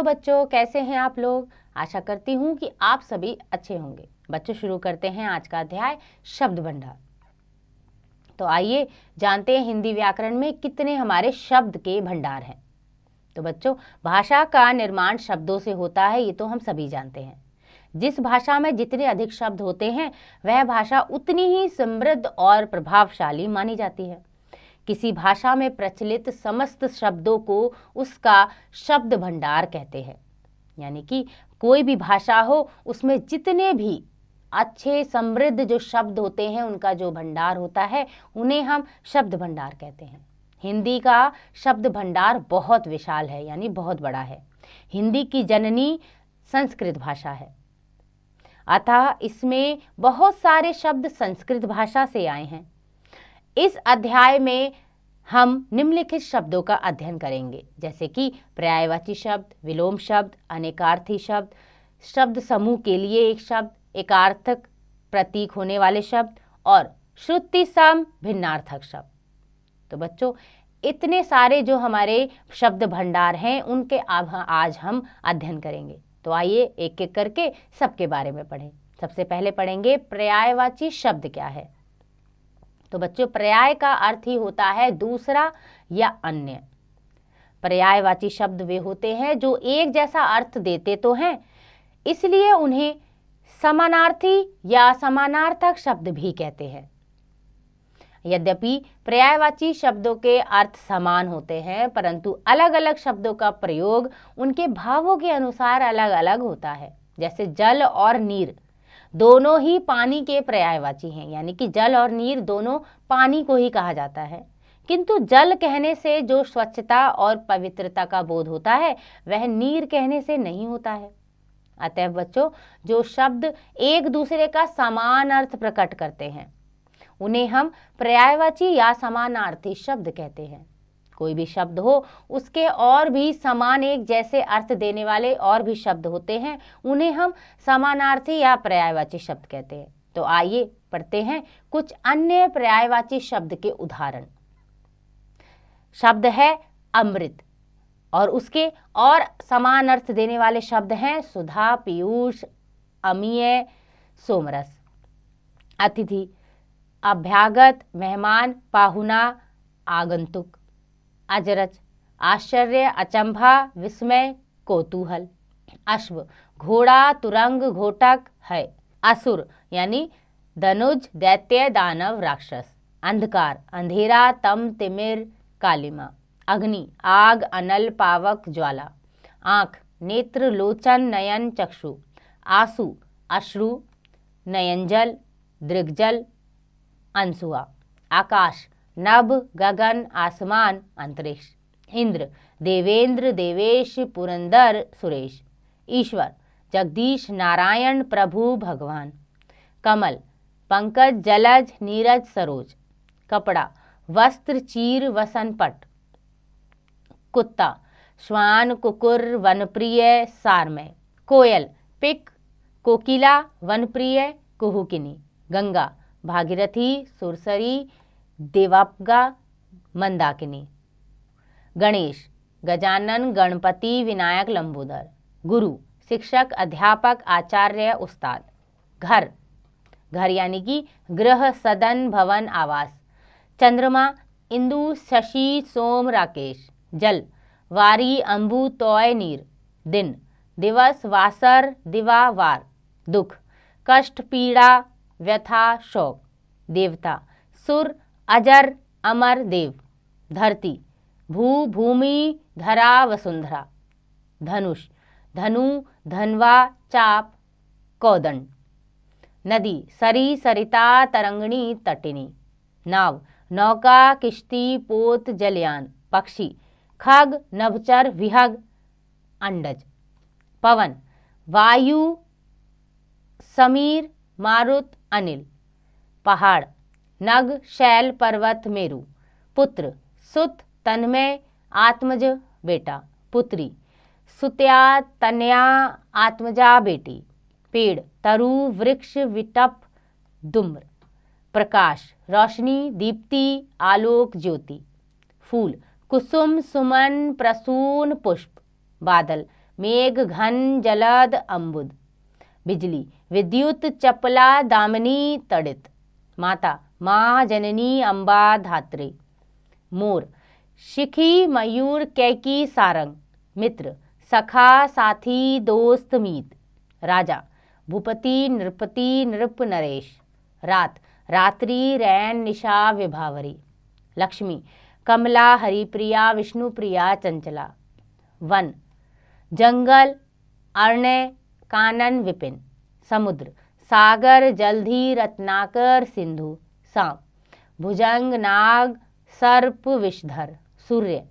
बच्चों, कैसे हैं आप लोग। आशा करती हूँ कि आप सभी अच्छे होंगे। बच्चों, शुरू करते हैं आज का अध्याय शब्द भंडार। तो आइए जानते हैं हिंदी व्याकरण में कितने हमारे शब्द के भंडार हैं। तो बच्चों, भाषा का निर्माण शब्दों से होता है, ये तो हम सभी जानते हैं। जिस भाषा में जितने अधिक शब्द होते हैं वह भाषा उतनी ही समृद्ध और प्रभावशाली मानी जाती है। किसी भाषा में प्रचलित समस्त शब्दों को उसका शब्द भंडार कहते हैं। यानी कि कोई भी भाषा हो, उसमें जितने भी अच्छे समृद्ध जो शब्द होते हैं उनका जो भंडार होता है उन्हें हम शब्द भंडार कहते हैं। हिंदी का शब्द भंडार बहुत विशाल है, यानी बहुत बड़ा है। हिंदी की जननी संस्कृत भाषा है, अतः इसमें बहुत सारे शब्द संस्कृत भाषा से आए हैं। इस अध्याय में हम निम्नलिखित शब्दों का अध्ययन करेंगे, जैसे कि पर्यायवाची शब्द, विलोम शब्द, अनेकार्थी शब्द, शब्द समूह के लिए एक शब्द, एकार्थक प्रतीक होने वाले शब्द और श्रुति सम भिन्नार्थक शब्द। तो बच्चों, इतने सारे जो हमारे शब्द भंडार हैं उनके आज हम अध्ययन करेंगे। तो आइए एक एक करके सबके बारे में पढ़ें। सबसे पहले पढ़ेंगे पर्यायवाची शब्द क्या है। तो बच्चों, पर्याय का अर्थ ही होता है दूसरा या अन्य। पर्यायवाची शब्द वे होते हैं जो एक जैसा अर्थ देते तो हैं, इसलिए उन्हें समानार्थी या समानार्थक शब्द भी कहते हैं। यद्यपि पर्यायवाची शब्दों के अर्थ समान होते हैं, परंतु अलग अलग शब्दों का प्रयोग उनके भावों के अनुसार अलग अलग होता है। जैसे जल और नीर दोनों ही पानी के पर्यायवाची हैं, यानी कि जल और नीर दोनों पानी को ही कहा जाता है, किंतु जल कहने से जो स्वच्छता और पवित्रता का बोध होता है वह नीर कहने से नहीं होता है। अतः बच्चों, जो शब्द एक दूसरे का समान अर्थ प्रकट करते हैं उन्हें हम पर्यायवाची या समानार्थी शब्द कहते हैं। कोई भी शब्द हो, उसके और भी समान एक जैसे अर्थ देने वाले और भी शब्द होते हैं, उन्हें हम समानार्थी या पर्यायवाची शब्द कहते हैं। तो आइए पढ़ते हैं कुछ अन्य पर्यायवाची शब्द के उदाहरण। शब्द है अमृत और उसके और समान अर्थ देने वाले शब्द हैं सुधा, पीयूष, अमीय, सोमरस। अतिथि, अभ्यागत, मेहमान, पाहुना, आगंतुक। अजरच, आश्चर्य, अचंभा, विस्मय, कौतूहल। अश्व, घोड़ा, तुरंग, घोटक है। असुर यानी धनुज, दैत्य, दानव, राक्षस। अंधकार, अंधेरा, तम, तिमिर, कालिमा। अग्नि, आग, अनल, पावक, ज्वाला। आँख, नेत्र, लोचन, नयन, चक्षु। आंसू, अश्रु, नयनजल, दृग्जल, अंसुआ। आकाश, नभ, गगन, आसमान, अंतरिक्ष। इंद्र, देवेंद्र, देवेश, पुरंदर, सुरेश। ईश्वर, जगदीश, नारायण, प्रभु, भगवान। कमल, पंकज, जलज, नीरज, सरोज। कपड़ा, वस्त्र, चीर, वसन, पट। कुत्ता, श्वान, कुकुर, वनप्रिय, सारमय। कोयल, पिक, कोकिला, वनप्रिय, कुहुकिनी। गंगा, भागीरथी, सुरसरी, देवापगा, मंदाकिनी। गणेश, गजानन, गणपति, विनायक, लंबोदर। गुरु, शिक्षक, अध्यापक, आचार्य, उस्ताद। घर, घर यानी कि गृह, सदन, भवन, आवास। चंद्रमा, इंदु, शशि, सोम, राकेश। जल, वारी, अंबु, तोय, नीर। दिन, दिवस, वासर, दिवा, वार। दुख, कष्ट, पीड़ा, व्यथा, शोक। देवता, सुर, अजर, अमर, देव। धरती, भू, भूमि, धरा, वसुंधरा। धनुष, धनु, धनवा, चाप, कौदंड। नदी, सरी, सरिता, तरंगिणी, तटिनी। नाव, नौका, किश्ती, पोत, जलयान। पक्षी, खग, नभचर, विहग, अंडज। पवन, वायु, समीर, मारुत, अनिल। पहाड़, नग, शैल, पर्वत, मेरु। पुत्र, सुत, तन्मय, आत्मज, बेटा। पुत्री, सुत्या, तनया, आत्मजा, बेटी। पेड़, तरु, वृक्ष, विटप, धूम्र। प्रकाश, रोशनी, दीप्ति, आलोक, ज्योति। फूल, कुसुम, सुमन, प्रसून, पुष्प। बादल, मेघ घन जलद अम्बुद, बिजली विद्युत चपला दामिनी तड़ित, माता माँ जननी अम्बा धात्री, मोर शिखी मयूर कैकी सारंग, मित्र सखा साथी दोस्त मीत, राजा भूपति नृपति नृप नरेश, रात रात्रि रैन निशा विभावरी, लक्ष्मी कमला हरिप्रिया विष्णुप्रिया चंचला, वन जंगल अरण्य कानन विपिन, समुद्र सागर जलधि रत्नाकर सिंधु, सांप भुजंग नाग सर्प विषधर, सूर्य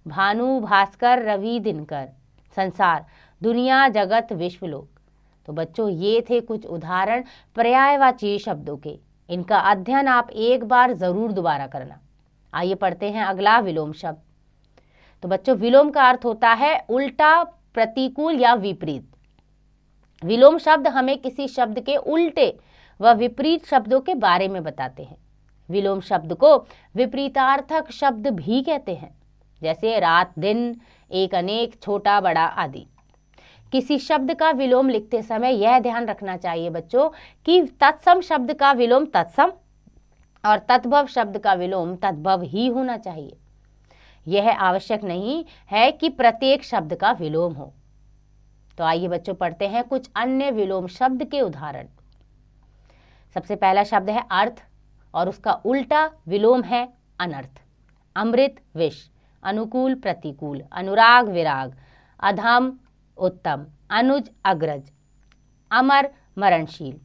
भानु भास्कर रवि दिनकर, संसार दुनिया जगत विश्वलोक। तो बच्चों ये थे कुछ उदाहरण पर्यायवाची शब्दों के। इनका अध्ययन आप एक बार जरूर दोबारा करना। आइए पढ़ते हैं अगला विलोम शब्द। तो बच्चों विलोम का अर्थ होता है उल्टा, प्रतिकूल या विपरीत। विलोम शब्द हमें किसी शब्द के उल्टे व विपरीत शब्दों के बारे में बताते हैं। विलोम शब्द को विपरीतार्थक शब्द भी कहते हैं, जैसे रात दिन, एक अनेक, छोटा बड़ा आदि। किसी शब्द का विलोम लिखते समय यह ध्यान रखना चाहिए बच्चों कि तत्सम शब्द का विलोम तत्सम और तद्भव शब्द का विलोम तद्भव ही होना चाहिए। यह आवश्यक नहीं है कि प्रत्येक शब्द का विलोम हो। तो आइए बच्चों पढ़ते हैं कुछ अन्य विलोम शब्द के उदाहरण। सबसे पहला शब्द है अर्थ और उसका उल्टा विलोम है अनर्थ। अमृत विष, अनुकूल प्रतिकूल, अनुराग विराग, अधम उत्तम, अनुज अग्रज, अमर मरणशील,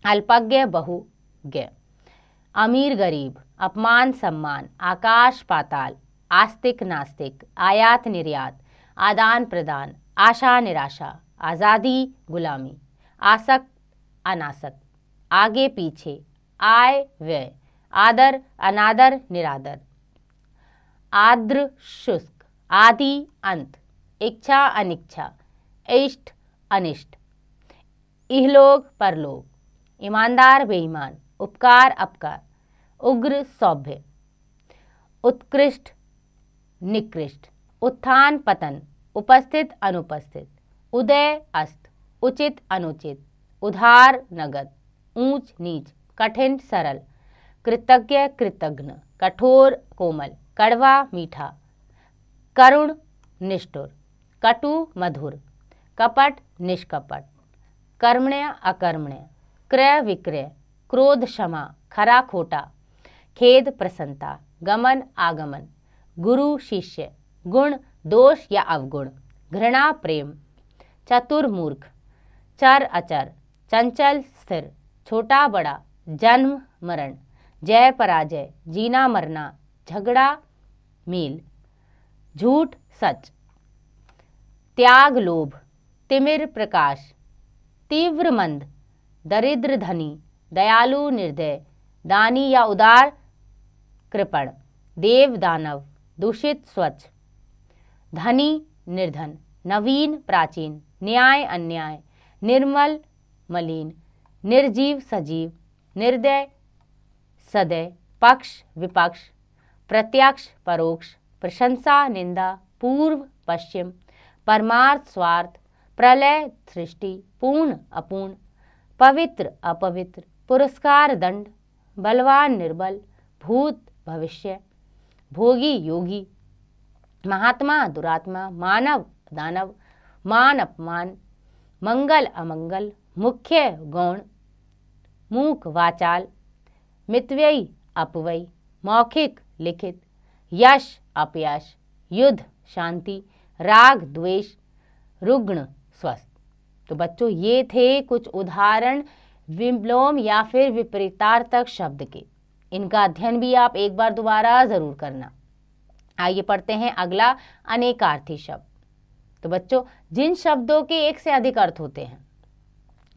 अल्पज्ञ बहुज्ञ, अमीर गरीब, अपमान सम्मान, आकाश पाताल, आस्तिक नास्तिक, आयात निर्यात, आदान प्रदान, आशा निराशा, आज़ादी गुलामी, आसक्त अनासक्त, आगे पीछे, आय व्यय, आदर अनादर निरादर, आर्द्र शुष्क, आदि अंत, इच्छा अनिच्छा, इष्ट अनिष्ट, इहलोक परलोक, ईमानदार बेईमान, उपकार अपकार, उग्र सौभ्य, उत्कृष्ट निकृष्ट, उत्थान पतन, उपस्थित अनुपस्थित, उदय अस्त, उचित अनुचित, उधार नगद, ऊंच नीच, कठिन सरल, कृतज्ञ कृतघ्न, कठोर कोमल, कड़वा मीठा, करुण निष्ठुर, कटु मधुर, कपट निष्कपट, कर्मण्य अकर्मण्य, क्रय विक्रय, क्रोध क्षमा, खरा खोटा, खेद प्रसन्नता, गमन आगमन, गुरु शिष्य, गुण दोष या अवगुण, घृणा प्रेम, चतुर मूर्ख, चर अचर, चंचल स्थिर, छोटा बड़ा, जन्म मरण, जय पराजय, जीना मरना, झगड़ा मील, झूठ सच, त्याग लोभ, तिमिर प्रकाश, तीव्र मंद, दरिद्र धनी, दयालु निर्दय, दानी या उदार कृपण, देव दानव, दूषित स्वच्छ, धनी निर्धन, नवीन प्राचीन, न्याय अन्याय, निर्मल मलिन, निर्जीव सजीव, निर्दय सदय, पक्ष विपक्ष, प्रत्यक्ष परोक्ष, प्रशंसा निंदा, पूर्व पश्चिम, परमार्थ स्वार्थ, प्रलय सृष्टि, पूर्ण अपूर्ण, पवित्र अपवित्र, पुरस्कार दंड, बलवान निर्बल, भूत भविष्य, भोगी योगी, महात्मा दुरात्मा, मानव दानव, मान अपमान, मंगल अमंगल, मुख्य गौण, मूक वाचाल, मितव्ययी अपव्ययी, मौखिक लिखित, यश अपयश, युद्ध शांति, राग द्वेष, रुग्ण स्वस्थ। तो बच्चों ये थे कुछ उदाहरण विलोम या फिर विपरीतार्थक शब्द के। इनका अध्ययन भी आप एक बार दोबारा जरूर करना। आइए पढ़ते हैं अगला अनेकार्थी शब्द। तो बच्चों जिन शब्दों के एक से अधिक अर्थ होते हैं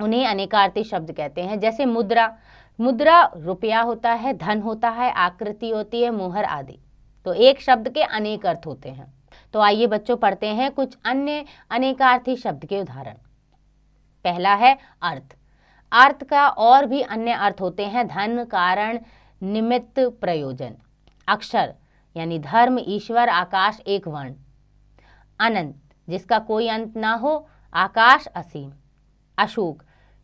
उन्हें अनेकार्थी शब्द कहते हैं। जैसे मुद्रा, मुद्रा रुपया होता है, धन होता है, आकृति होती है, मोहर आदि। तो एक शब्द के अनेक अर्थ होते हैं। तो आइए बच्चों पढ़ते हैं कुछ अन्य अनेकार्थी शब्द के उदाहरण। पहला है अर्थ। अर्थ का और भी अन्य अर्थ होते हैं, धन, कारण, निमित्त, प्रयोजन। अक्षर यानी धर्म, ईश्वर, आकाश, एक वर्ण। अनंत जिसका कोई अंत ना हो, आकाश असीम। अशोक,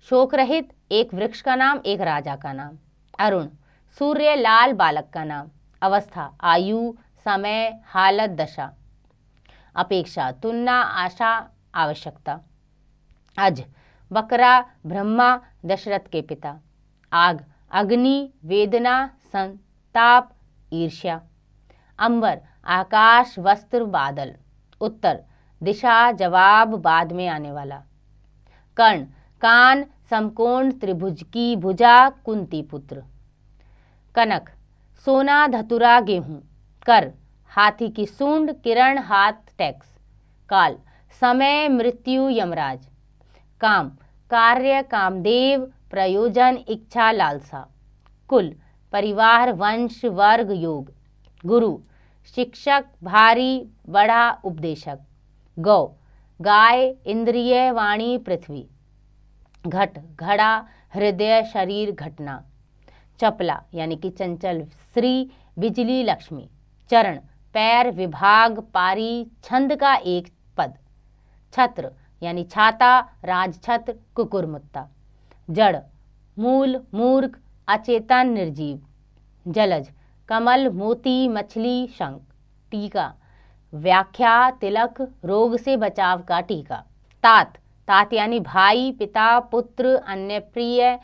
शोक रहित, एक वृक्ष का नाम, एक राजा का नाम। अरुण, सूर्य, लाल, बालक का नाम। अवस्था, आयु, समय, हालत, दशा। अपेक्षा, तुलना, आशा, आवश्यकता। अज, बकरा, ब्रह्मा, दशरथ के पिता। आग, अग्नि, वेदना, संताप, ईर्ष्या। अंबर, आकाश, वस्त्र, बादल। उत्तर, दिशा, जवाब, बाद में आने वाला। कर्ण, कान, समकोण त्रिभुज की भुजा, कुंती पुत्र। कनक, सोना, धतुरा, गेहूं। कर, हाथी की सूंड, किरण, हाथ, टैक्स। काल, समय, मृत्यु, यमराज। काम, कार्य, कामदेव, प्रयोजन, इच्छा, लालसा। कुल, परिवार, वंश, वर्ग, योग। गुरु, शिक्षक, भारी, बड़ा, उपदेशक। गौ, गाय, इंद्रिय, वाणी, पृथ्वी। घट, घड़ा, हृदय, शरीर, घटना। चपला यानी कि चंचल, श्री, बिजली, लक्ष्मी। चरण, पैर, विभाग, पारी, छंद का एक पद। छत्र यानी छाता, राजछत्र, कुकुरमुत्ता। जड़, मूल, मूर्ख, अचेतन, निर्जीव। जलज, कमल, मोती, मछली, शंख। टीका, व्याख्या, तिलक, रोग से बचाव का टीका। तात, तात यानी भाई, पिता, पुत्र, अन्य प्रिय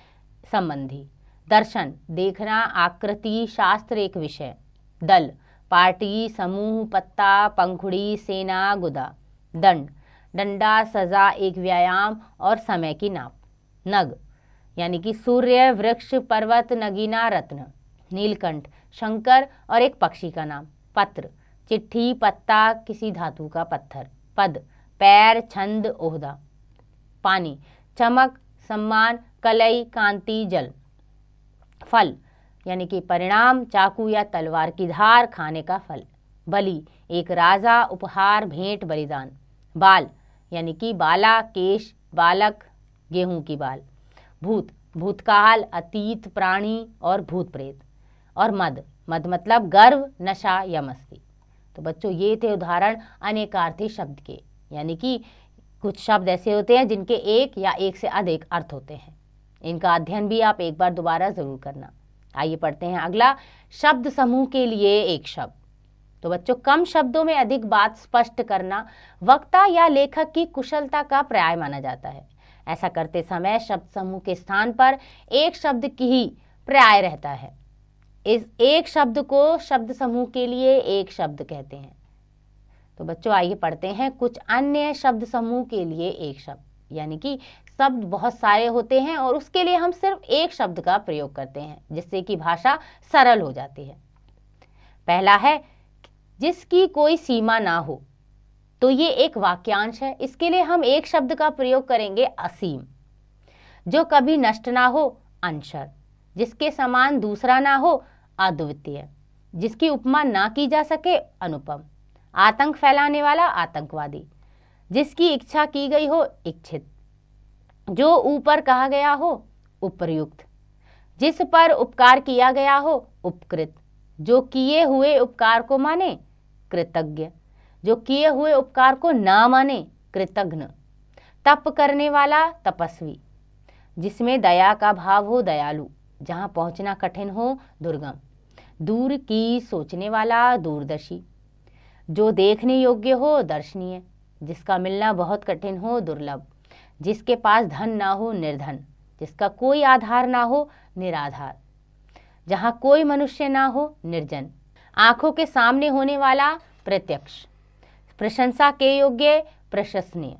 संबंधी। दर्शन, देखना, आकृति, शास्त्र, एक विषय। दल, पार्टी, समूह, पत्ता, पंखुड़ी, सेना, गुदा। दंड, डंडा, सजा, एक व्यायाम और समय की नाप। नग यानी कि सूर्य, वृक्ष, पर्वत, नगीना, रत्न। नीलकंठ, शंकर और एक पक्षी का नाम। पत्र, चिट्ठी, पत्ता, किसी धातु का पत्थर। पद, पैर, छंद, ओहदा। पानी, चमक, सम्मान, कलई, कांति, जल। फल यानी कि परिणाम, चाकू या तलवार की धार, खाने का फल। बलि, एक राजा, उपहार, भेंट, बलिदान। बाल यानी कि बाला, केश, बालक, गेहूं की बाल। भूत, भूतकाल, अतीत, प्राणी और भूत प्रेत। और मद, मद मतलब गर्व, नशा या मस्ती। तो बच्चों ये थे उदाहरण अनेकार्थी शब्द के, यानी कि कुछ शब्द ऐसे होते हैं जिनके एक या एक से अधिक अर्थ होते हैं। इनका अध्ययन भी आप एक बार दोबारा जरूर करना। आइए पढ़ते हैं अगला, शब्द समूह के लिए एक शब्द। तो बच्चों कम शब्दों में अधिक बात स्पष्ट करना वक्ता या लेखक की कुशलता का पर्याय माना जाता है। ऐसा करते समय शब्द समूह के स्थान पर एक शब्द की ही पर्याय रहता है। इस एक शब्द को शब्द समूह के लिए एक शब्द कहते हैं। तो बच्चों आइए पढ़ते हैं कुछ अन्य शब्द समूह के लिए एक शब्द, यानी कि शब्द बहुत सारे होते हैं और उसके लिए हम सिर्फ एक शब्द का प्रयोग करते हैं जिससे कि भाषा सरल हो जाती है। पहला है जिसकी कोई सीमा ना हो। तो ये एक वाक्यांश है, इसके लिए हम एक शब्द का प्रयोग करेंगे असीम। जो कभी नष्ट ना हो, अनश्वर। जिसके समान दूसरा ना हो, अद्वितीय। जिसकी उपमा ना की जा सके, अनुपम। आतंक फैलाने वाला, आतंकवादी। जिसकी इच्छा की गई हो, इच्छित। जो ऊपर कहा गया हो, उपयुक्त। जिस पर उपकार किया गया हो, उपकृत। जो किए हुए उपकार को माने, कृतज्ञ। जो किए हुए उपकार को ना माने, कृतघ्न। तप करने वाला, तपस्वी। जिसमें दया का भाव हो, दयालु। जहां पहुंचना कठिन हो, दुर्गम। दूर की सोचने वाला, दूरदर्शी। जो देखने योग्य हो, दर्शनीय। जिसका मिलना बहुत कठिन हो, दुर्लभ। जिसके पास धन ना हो, निर्धन। जिसका कोई आधार ना हो, निराधार। जहां कोई मनुष्य ना हो, निर्जन। आंखों के सामने होने वाला, प्रत्यक्ष। प्रशंसा के योग्य, प्रशंसनीय।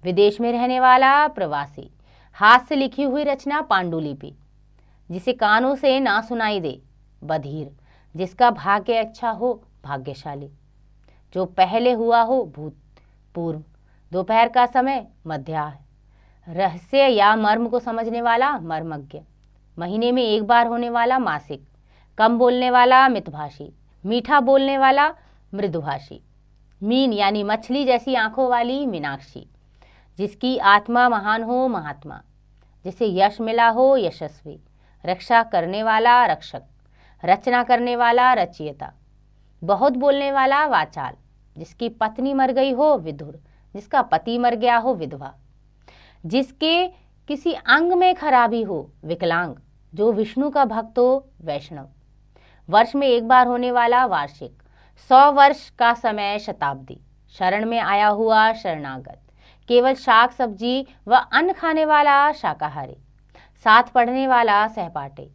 विदेश में रहने वाला, प्रवासी। हाथ से लिखी हुई रचना, पांडुलिपि। जिसे कानों से ना सुनाई दे, बधिर। जिसका भाग्य अच्छा हो, भाग्यशाली। जो पहले हुआ हो, भूतपूर्व। दोपहर का समय, मध्याह्न। रहस्य या मर्म को समझने वाला, मर्मज्ञ। महीने में एक बार होने वाला, मासिक। कम बोलने वाला, मितभाषी। मीठा बोलने वाला, मृदुभाषी। मीन यानी मछली जैसी आंखों वाली, मीनाक्षी। जिसकी आत्मा महान हो, महात्मा। जिसे यश मिला हो, यशस्वी। रक्षा करने वाला, रक्षक। रचना करने वाला, रचयिता। बहुत बोलने वाला, वाचाल। जिसकी पत्नी मर गई हो, विधुर। जिसका पति मर गया हो विधवा, जिसके किसी अंग में खराबी हो विकलांग, जो विष्णु का भक्त हो वैष्णव, वर्ष में एक बार होने वाला वार्षिक, 100 वर्ष का समय शताब्दी, शरण में आया हुआ शरणागत, केवल शाक सब्जी व अन्न खाने वाला शाकाहारी, साथ पढ़ने वाला सहपाठी,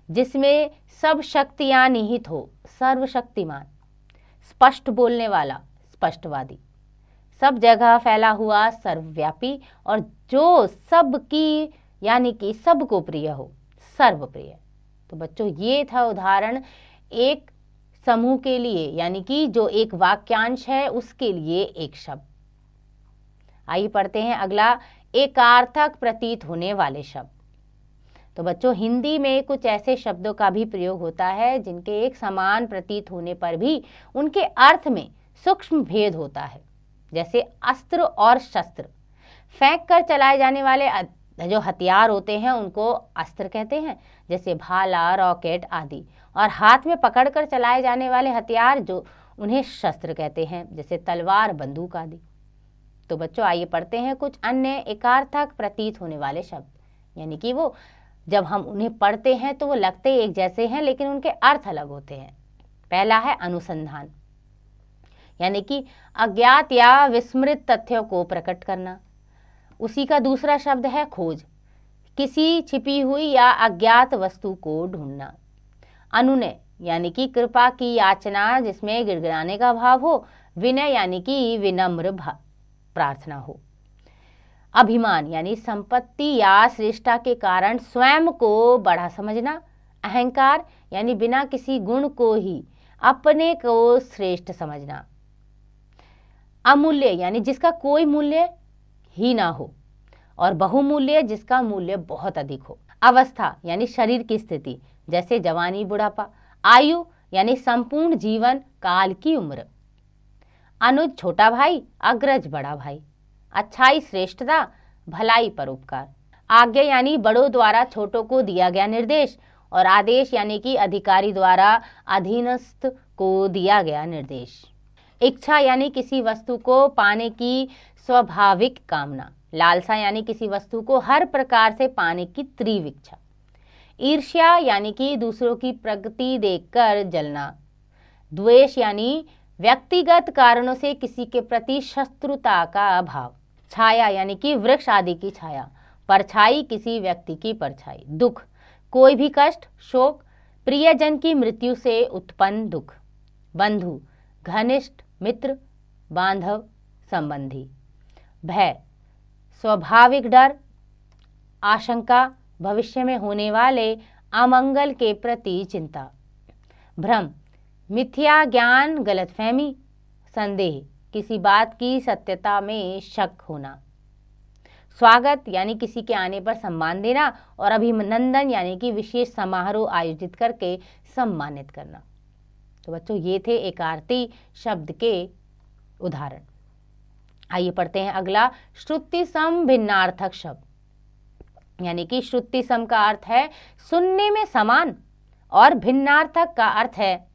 जिसमें सब शक्तियां निहित हो सर्वशक्तिमान, स्पष्ट बोलने वाला स्पष्टवादी, सब जगह फैला हुआ सर्वव्यापी, और जो सबकी यानी कि सबको प्रिय हो सर्वप्रिय। तो बच्चों ये था उदाहरण एक समूह के लिए, यानी कि जो एक वाक्यांश है उसके लिए एक शब्द। आइए पढ़ते हैं अगला, एकार्थक प्रतीत होने वाले शब्द। तो बच्चों हिंदी में कुछ ऐसे शब्दों का भी प्रयोग होता है जिनके एक समान प्रतीत होने पर भी उनके अर्थ में सूक्ष्म भेद होता है, जैसे अस्त्र और शस्त्र। फेंक कर चलाए जाने वाले जो हथियार होते हैं उनको अस्त्र कहते हैं, जैसे भाला, रॉकेट आदि, और हाथ में पकड़कर चलाए जाने वाले हथियार जो उन्हें शस्त्र कहते हैं, जैसे तलवार, बंदूक आदि। तो बच्चों आइए पढ़ते हैं कुछ अन्य एकार्थक प्रतीत होने वाले शब्द, यानी कि वो जब हम उन्हें पढ़ते हैं तो वो लगते एक जैसे हैं लेकिन उनके अर्थ अलग होते हैं। पहला है अनुसंधान, यानी कि अज्ञात या विस्मृत तथ्यों को प्रकट करना। उसी का दूसरा शब्द है खोज, किसी छिपी हुई या अज्ञात वस्तु को ढूंढना। अनुनय, यानी कि कृपा की याचना जिसमें गिड़गिड़ाने का भाव हो। विनय, यानी कि विनम्र प्रार्थना हो। अभिमान, यानी संपत्ति या श्रेष्ठता के कारण स्वयं को बड़ा समझना। अहंकार, यानी बिना किसी गुण को ही अपने को श्रेष्ठ समझना। अमूल्य, यानी जिसका कोई मूल्य ही ना हो, और बहुमूल्य, जिसका मूल्य बहुत अधिक हो। अवस्था, यानी शरीर की स्थिति, जैसे जवानी, बुढ़ापा। आयु, यानी संपूर्ण जीवन काल की उम्र। अनुज, छोटा भाई, अग्रज, बड़ा भाई। अच्छाई, श्रेष्ठता, भलाई, परोपकार। आज्ञा, यानी बड़ों द्वारा छोटों को दिया गया निर्देश, और आदेश, यानी कि अधिकारी द्वारा अधीनस्थ को दिया गया निर्देश। इच्छा, यानी किसी वस्तु को पाने की स्वाभाविक कामना। लालसा, यानी किसी वस्तु को हर प्रकार से पाने की तीव्र इच्छा। ईर्ष्या, यानी कि दूसरों की प्रगति देखकर जलना। द्वेष, यानी व्यक्तिगत कारणों से किसी के प्रति शत्रुता का भाव। छाया, यानी कि वृक्ष आदि की छाया। परछाई, किसी व्यक्ति की परछाई। दुख, कोई भी कष्ट, शोक, प्रियजन की मृत्यु से उत्पन्न दुख। बंधु, घनिष्ठ मित्र, बांधव, संबंधी। भय, स्वाभाविक डर, आशंका, भविष्य में होने वाले अमंगल के प्रति चिंता। भ्रम, मिथ्या ज्ञान, गलतफहमी, संदेह, किसी बात की सत्यता में शक होना। स्वागत, यानी किसी के आने पर सम्मान देना, और अभिनंदन, यानी कि विशेष समारोह आयोजित करके सम्मानित करना। तो बच्चों ये थे एकार्थी शब्द के उदाहरण। आइए पढ़ते हैं अगला, श्रुति सम भिन्नार्थक शब्द। यानी कि श्रुति सम का अर्थ है सुनने में समान, और भिन्नार्थक का अर्थ है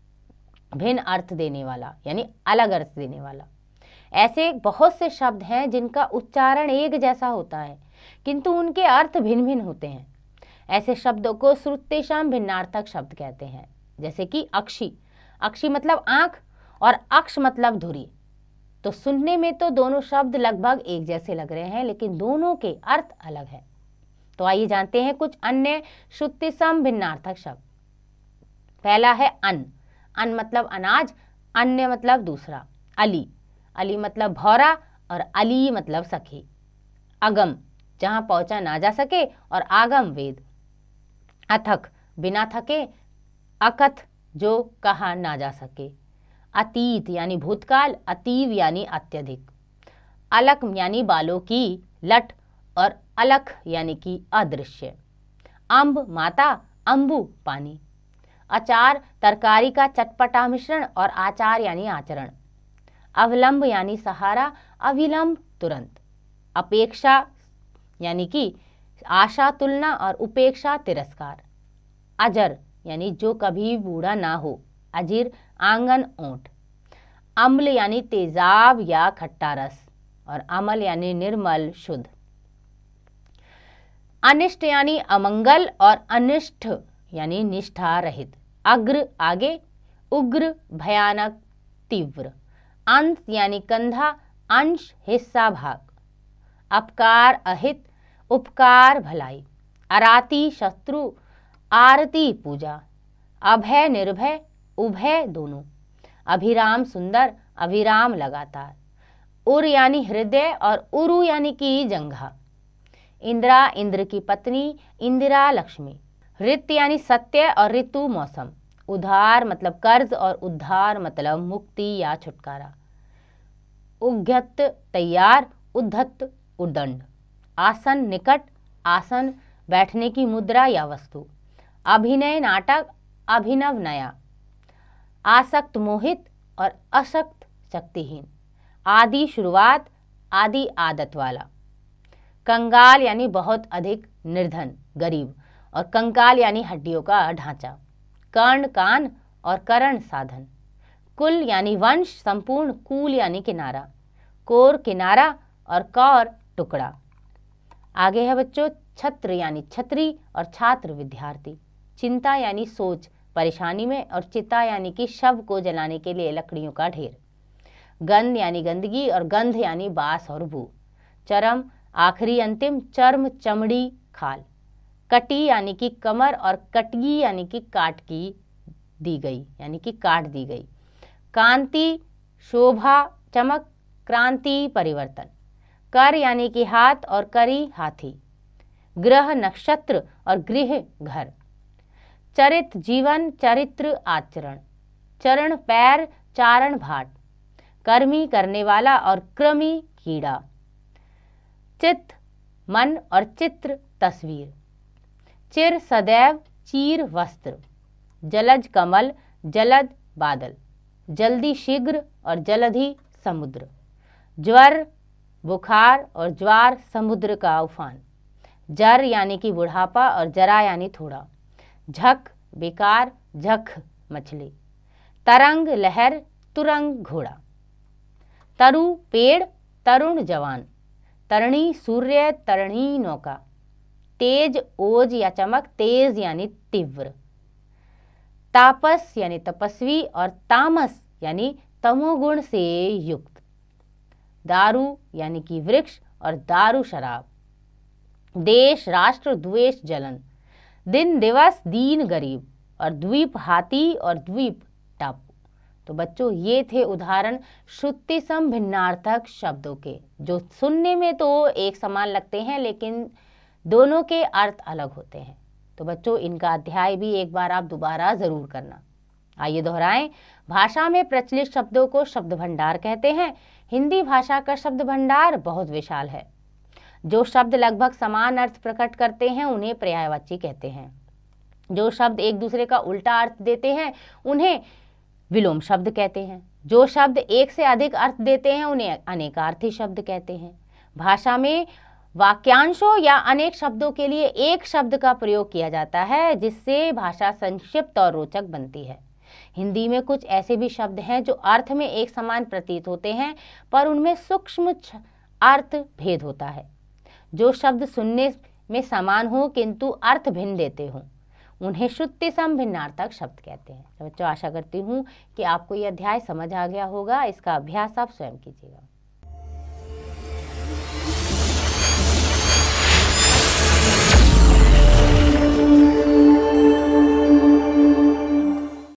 भिन्न अर्थ देने वाला, यानी अलग अर्थ देने वाला। ऐसे बहुत से शब्द हैं जिनका उच्चारण एक जैसा होता है किंतु उनके अर्थ भिन्न भिन्न होते हैं। ऐसे शब्दों को श्रुतिसम भिन्नार्थक शब्द कहते हैं, जैसे कि अक्षी। अक्षी मतलब आंख, और अक्ष मतलब धुरी। तो सुनने में तो दोनों शब्द लगभग एक जैसे लग रहे हैं, लेकिन दोनों के अर्थ अलग है। तो आइए जानते हैं कुछ अन्य श्रुतिसम भिन्नार्थक शब्द। पहला है अन्न। अन्न मतलब अनाज, अन्य मतलब दूसरा। अली, अली मतलब भौरा, और अली मतलब सखी। अगम, जहां पहुंचा ना जा सके, और आगम वेद। अथक, बिना थके। अकथ, जो कहा ना जा सके। अतीत यानी भूतकाल, अतीव यानी अत्यधिक। अलक यानी बालों की लट, और अलख यानी कि अदृश्य। अम्ब माता, अम्बु पानी। अचार तरकारी का चटपटा मिश्रण, और आचार यानी आचरण। अवलंब यानी सहारा, अविलंब तुरंत। अपेक्षा यानी कि आशा तुलना, और उपेक्षा तिरस्कार। अजर यानी जो कभी बूढ़ा ना हो, अजीर आंगन ओंठ। अम्ल यानी तेजाब या खट्टा रस, और अमल यानी निर्मल, शुद्ध। अनिष्ट यानी अमंगल और अनिष्ठ यानी निष्ठा रहित। अग्र आगे, उग्र भयानक, तीव्र। अंश यानी कंधा, अंश हिस्सा, भाग। अपकार अहित, उपकार भलाई। अराती शत्रु, आरती पूजा। अभय निर्भय, उभय दोनों। अभिराम सुंदर, अभिराम लगातार। उर यानी हृदय और उरु यानी कि जंघा। इंदिरा इंद्र की पत्नी, इंदिरा लक्ष्मी। ऋत यानी सत्य और ऋतु मौसम। उधार मतलब कर्ज और उद्धार मतलब मुक्ति या छुटकारा। उद्यत तैयार, उद्धत उद्दंड। आसन निकट, आसन बैठने की मुद्रा या वस्तु। अभिनय नाटक, अभिनव नया। आसक्त मोहित और अशक्त शक्तिहीन। आदि शुरुआत, आदि आदत वाला। कंगाल यानी बहुत अधिक निर्धन, गरीब, और कंकाल यानी हड्डियों का ढांचा। कर्ण कान और करण साधन। कुल यानी वंश, संपूर्ण, कूल यानी किनारा। कोर किनारा और कौर टुकड़ा। आगे है बच्चों छत्र यानी छतरी और छात्र विद्यार्थी। चिंता यानी सोच, परेशानी में, और चिता यानी कि शव को जलाने के लिए लकड़ियों का ढेर। गंध यानी गंदगी और गंध यानी बास और बू। चरम आखिरी, अंतिम, चर्म चमड़ी खाल। कटी यानी कि कमर और कटगी यानी कि काट दी गई। कांति शोभा चमक, क्रांति परिवर्तन। कर यानी कि हाथ और करी हाथी। ग्रह नक्षत्र और गृह घर। चरित जीवन, चरित्र आचरण। चरण पैर, चारण भाट। कर्मी करने वाला और क्रमी कीड़ा। चित्त मन और चित्र तस्वीर। चिर सदैव, चीर वस्त्र। जलज कमल, जलद बादल। जल्दी शीघ्र और जलधि समुद्र। ज्वर बुखार और ज्वार समुद्र का उफान। जर यानी कि बुढ़ापा और जरा यानी थोड़ा। झक बेकार, झक मछली। तरंग लहर, तुरंग घोड़ा। तरु पेड़, तरुण जवान। तरणी सूर्य, तरणी नौका। तेज ओज या चमक, तेज यानी तीव्र। तापस यानी तपस्वी और तामस यानी तमोगुण से युक्त। दारू यानी कि वृक्ष और दारू शराब। देश राष्ट्र, द्वेष जलन। दिन दिवस, दीन गरीब, और द्वीप हाथी और द्वीप टापू। तो बच्चों ये थे उदाहरण श्रुति सम भिन्नार्थक शब्दों के, जो सुनने में तो एक समान लगते हैं लेकिन दोनों के अर्थ अलग होते हैं। तो बच्चों इनका अध्याय भी एक बार आप दोबारा जरूर करना। आइए दोहराएं। भाषा में प्रचलित शब्दों को शब्द भंडार कहते हैं। हिंदी भाषा का शब्द भंडार बहुत विशाल है। जो शब्द लगभग समान अर्थ प्रकट करते हैं उन्हें पर्यायवाची कहते हैं। जो शब्द एक दूसरे का उल्टा अर्थ देते हैं उन्हें विलोम शब्द कहते हैं। जो शब्द एक से अधिक अर्थ देते हैं उन्हें अनेकार्थी शब्द कहते हैं। भाषा में वाक्यांशों या अनेक शब्दों के लिए एक शब्द का प्रयोग किया जाता है, जिससे भाषा संक्षिप्त और रोचक बनती है। हिंदी में कुछ ऐसे भी शब्द हैं जो अर्थ में एक समान प्रतीत होते हैं, पर उनमें सूक्ष्म अर्थ भेद होता है। जो शब्द सुनने में समान हो किंतु अर्थ भिन्न देते हों, उन्हें श्रुति सम भिन्नार्थक शब्द कहते हैं। तो बच्चों आशा करती हूँ कि आपको यह अध्याय समझ आ गया होगा। इसका अभ्यास आप स्वयं कीजिएगा।